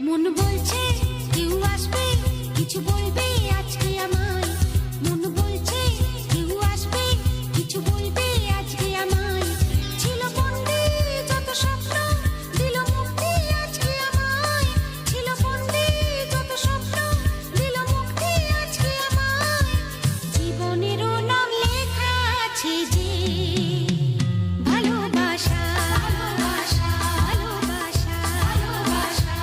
মন বলছে কেউ আসবে, কিছু বলবে আজকে আমায়। মন বলছে কেউ আসবে, কিছু বলবে আজকে আমায়। ছিল বন্দী যত স্বপ্ন, দিল মুক্তি আজকে আমায়। ছিল বন্দী যত স্বপ্ন, দিল মুক্তি আজকে আমায়। জীবনেরও নাম লেখা আছে যে ভালোবাসা, ভালোবাসা, ভালোবাসা, ভালোবাসা।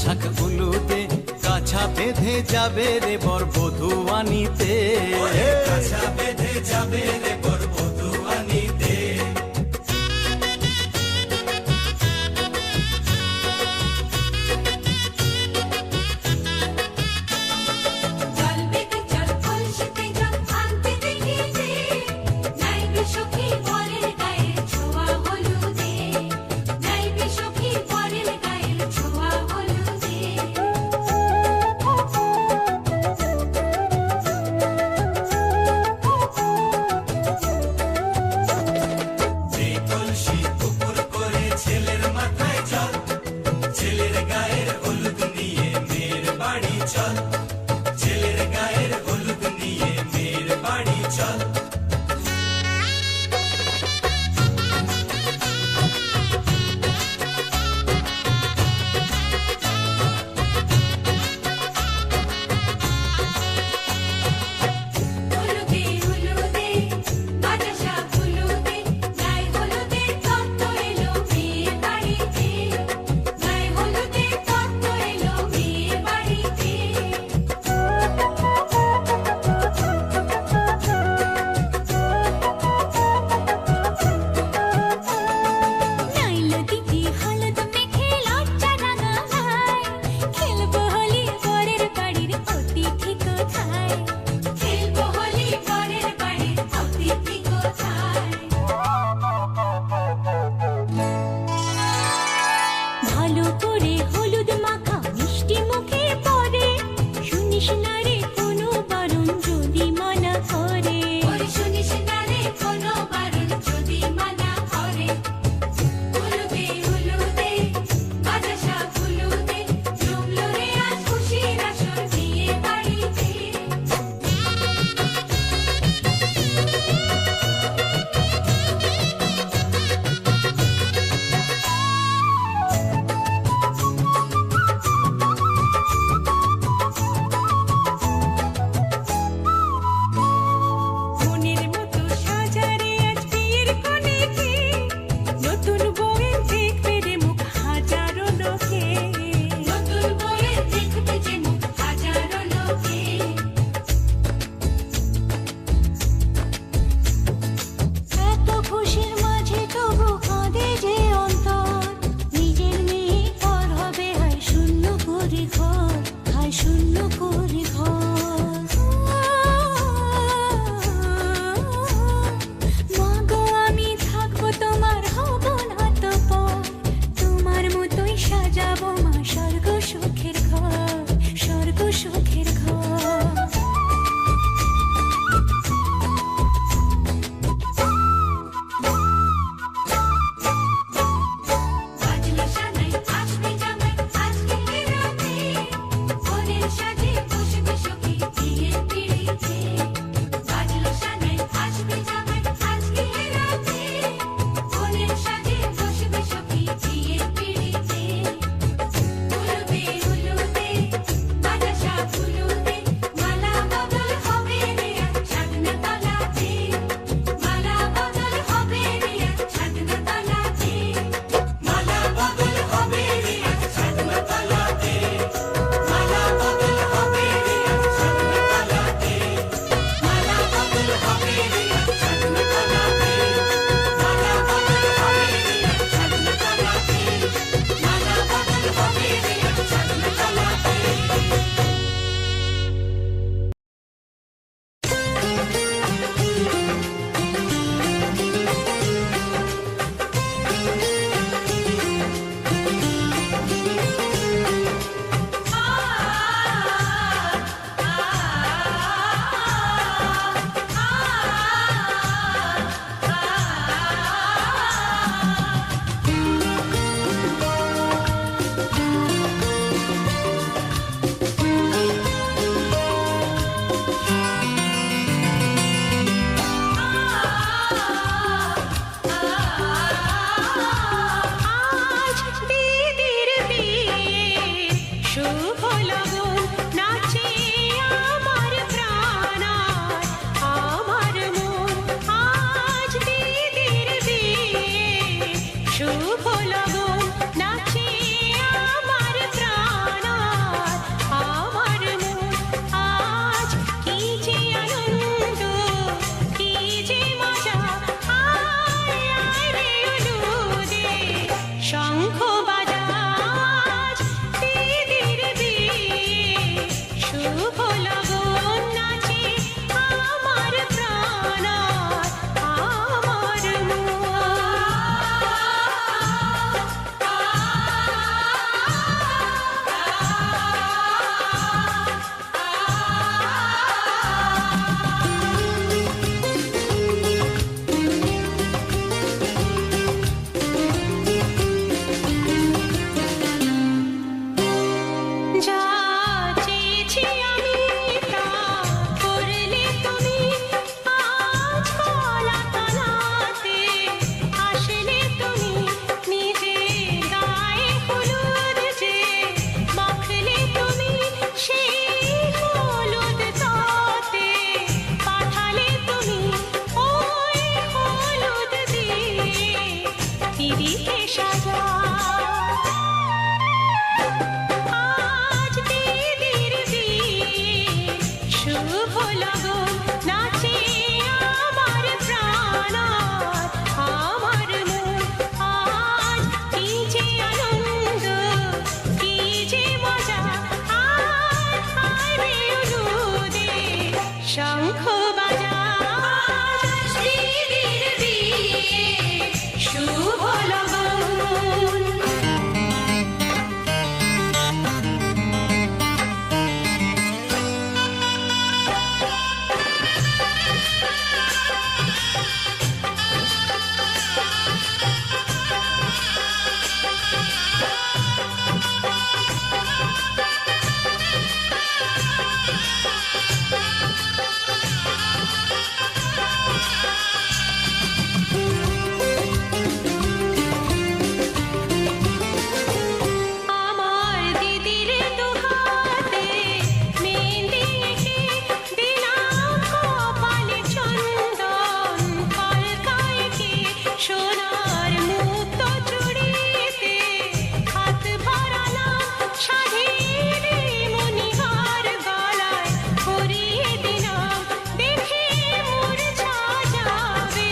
পোশাক হলুদে কাছা বেঁধে যাবে রে বর বধূ আনিতে, কাছা বেঁধে যাবে রে বর বধূ আনিতে। চল বেটি চল কলসিতে জল আনতে দেখি যে, নাইবে সখী বরের গায়ের ছোঁয়া হলুদে, নাইবে সখী বরের গায়ের ছোঁয়া হলুদে। যে কলসি উপর করে ছেলের মাথায় জল, ছেলের গায়ের হলুদ নিয়ে মেয়ের বাড়ি চল, ছেলের গায়ের হলুদ নিয়ে মেয়ের বাড়ি চল। হলুদে হলুদে বাতাসা হলুদে, গায়ে হলুদে তত্ত্ব এলো মেয়ের বাড়িতে, গায়ে হলুদে তত্ত্ব এলো মেয়ের বাড়িতে। শুভ লগন নাচে আমার প্রাণ আর আমার মন আজ কি যে আনন্দ কি যে মজা আয় আয় রে উলুদে শঙ্খ বাজা আজ দিদির বিয়ে শুভ লগন আমার দিদির দুহাতে মেহেন্দি এঁকে দিলাম কপালে চন্দন কলকায় এঁকে সোনার মুক্ত চুড়িতে হাত ভরালাম সাধের মণিহার গলায় পরিয়ে দিলাম দেখে মূর্ছা যাবে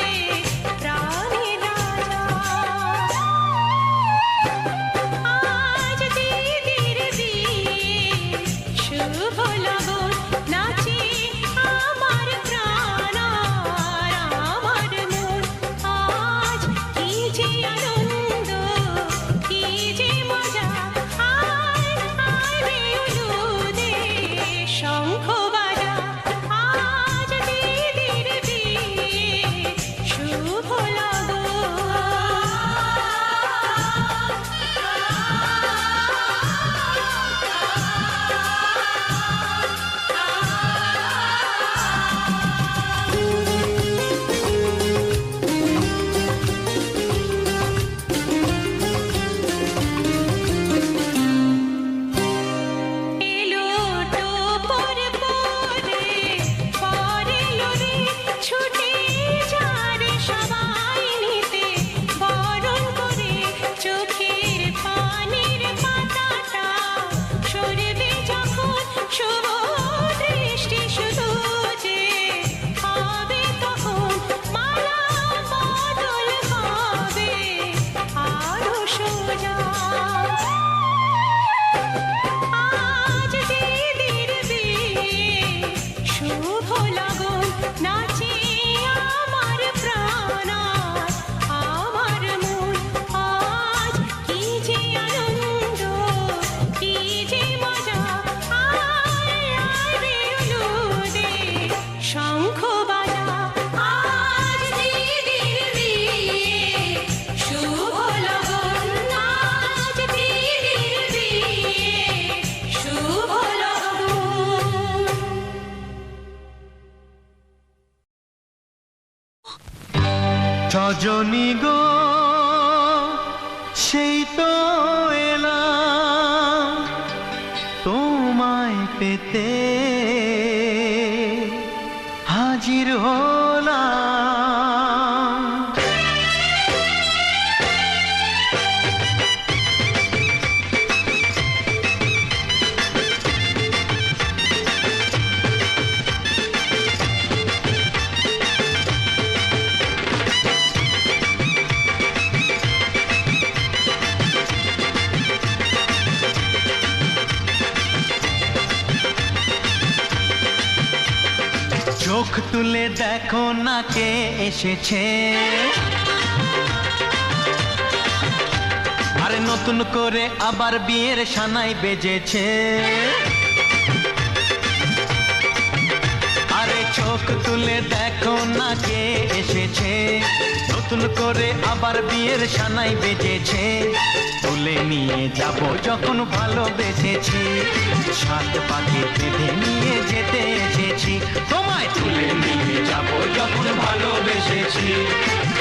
প্রাণের রাজা আজ দিদির বিয়ে শুভ লগন নাচে আমার প্রাণ আর আমার মন আজ কি যে আনন্দ কি যে মজা আয় আয় রে উলুদে শঙ্খ বাজা আজ দিদির বিয়ে শুভ লগন এলো টোপর পরে পরেলো রে ছুটে যারে সবাই নিতে বরণ করে চোখের পানির পাতাটা সরবে যখন শুভ দৃষ্টি শুধু যে হবে তখন মালা বদল হবে আরো সোজা আজ দিদির বিয়ে শুভ লগন নাচে আমার প্রাণ আর আমার মন আজ কি যে আনন্দ কি যে মজা আয় আয় রে উলুদে শঙ্খ বাজা আজ দিদির বিয়ে শুভ লগন আজ দিদির বিয়ে শুভ লগন সজনী গো সেই তো এলাম তোমায় পেতে হাজির হলাম চোখ তুলে দেখো না কে এসেছে আরে নতুন করে আবার বিয়ের সানাই বেজেছে আরে চোখ তুলে দেখো না কে এসেছে নতুন করে আবার বিয়ের সানাই বেজেছে তুলে নিয়ে যাব যখন ভালোবেসেছি সাত পাখি বেঁধে নিয়ে যেতে এসেছি তোমায় তুলে নিয়ে যাব যখন ভালোবেসেছি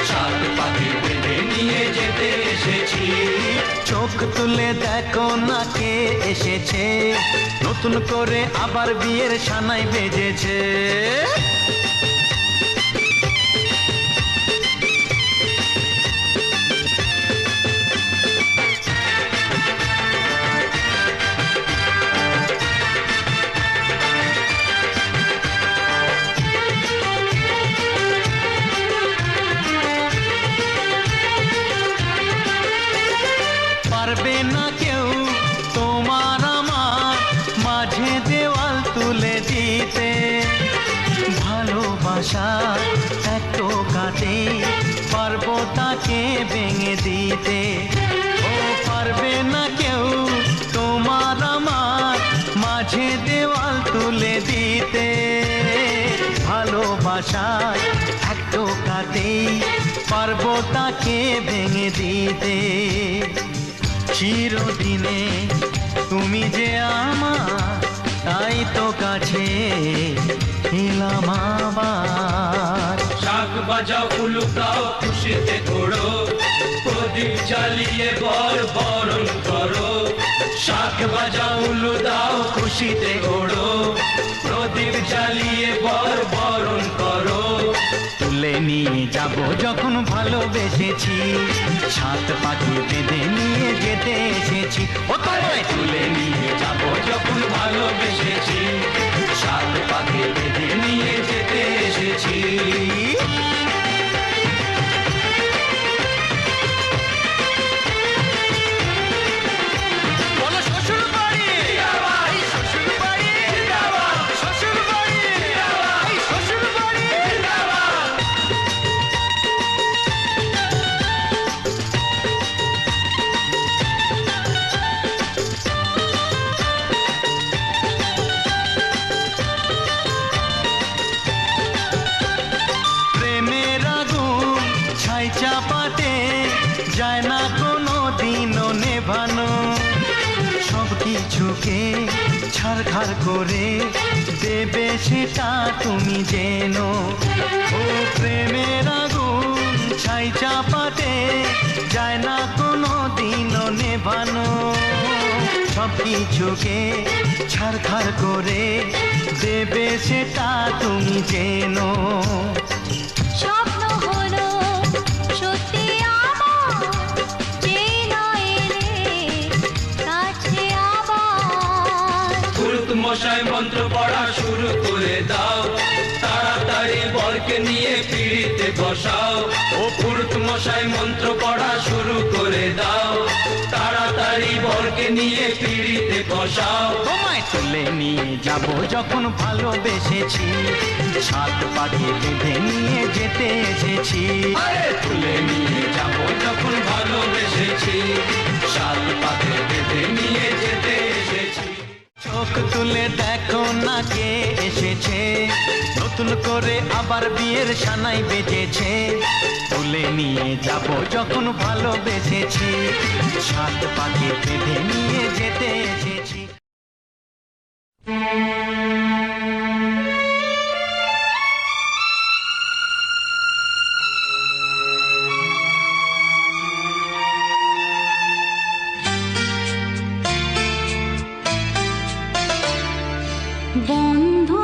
সাত পাখি বেঁধে নিয়ে যেতে এসেছি চোখ তুলে দেখো না কে এসেছে নতুন করে আবার বিয়ের সানাই বেজেছে দেওয়াল তুলে দিতে। ভালোবাসা এক টোকাতে পারবো তাকে ভেঙে দিতে। ও পারবে না কেউ তোমার আমার মাঝে দেওয়াল তুলে দিতে। ভালোবাসায় এক টোকাতেই পারবো তাকে ভেঙে দিতে। চিরদিনে তুমি যে আমার, তাই তো কাছে এলাম আবার। শাক বাজাও উলুকাও খুশিতে ঘোড়ো, প্রদীপ জ্বালিয়ে বরণ করো। শাক বাজাও উলু দাও খুশিতে ঘোড়ো, প্রদীপ জ্বালিয়ে বরণ করো। তুলে নিয়ে যাব যখন ভালোবেসেছি, সাত পাখি বেঁধে নিয়ে যেতে এসেছি। ও তোমায় তুলে নিয়ে যাব যখন ভালোবেসেছি, সাত পাখি বেঁধে নিয়ে যেতে এসেছি। বলো শ্বশুর বাড়ি, এই শ্বশুর বাড়ি, শ্বশুর বাড়ি, এই শ্বশুর বাড়ি। প্রেমের আগুন ছাই চাপাতে যায় না কোনো দিনও নেভানো। সব কিছুকে ছাড়খাড় করে দেবে সেটা তুমি জেনো। ও প্রেমের আগুন ছাই চাপাতে যায় না কোনো দিনও নেভানো। সব কিছুকে ছাড়খাড় করে দেবে সেটা তুমি জেনো। স্বপ্ন হলো সত্যি আমার, যে না এলে কাছে আবার। পুরুত মশাই মন্ত্র পড়া শুরু করে দাও, তাড়াতাড়ি বরকে নিয়ে পিড়িতে বসাও। ও পুরুত মশাই মন্ত্র পড়া শুরু করে দাও, তাড়াতাড়ি বরকে নিয়ে পিড়িতে বসাও। তোমায় তুলে নিয়ে যাব যখন ভালোবেসেছি, সাত পাখি বেঁধে নিয়ে যেতে এসেছি। আরে তুলে নিয়ে যাব যখন ভালোবেসেছি, সাত পাখি বেঁধে নিয়ে যেতে এসেছি। চোখ তুলে দেখো না কে এসেছে, নতুন করে আবার বিয়ের সানাই বেজেছে। তুলে নিয়ে যাব যখন ভালোবেসেছি, সাত পাখি বেঁধে নিয়ে যেতে এসেছি। বন্ধু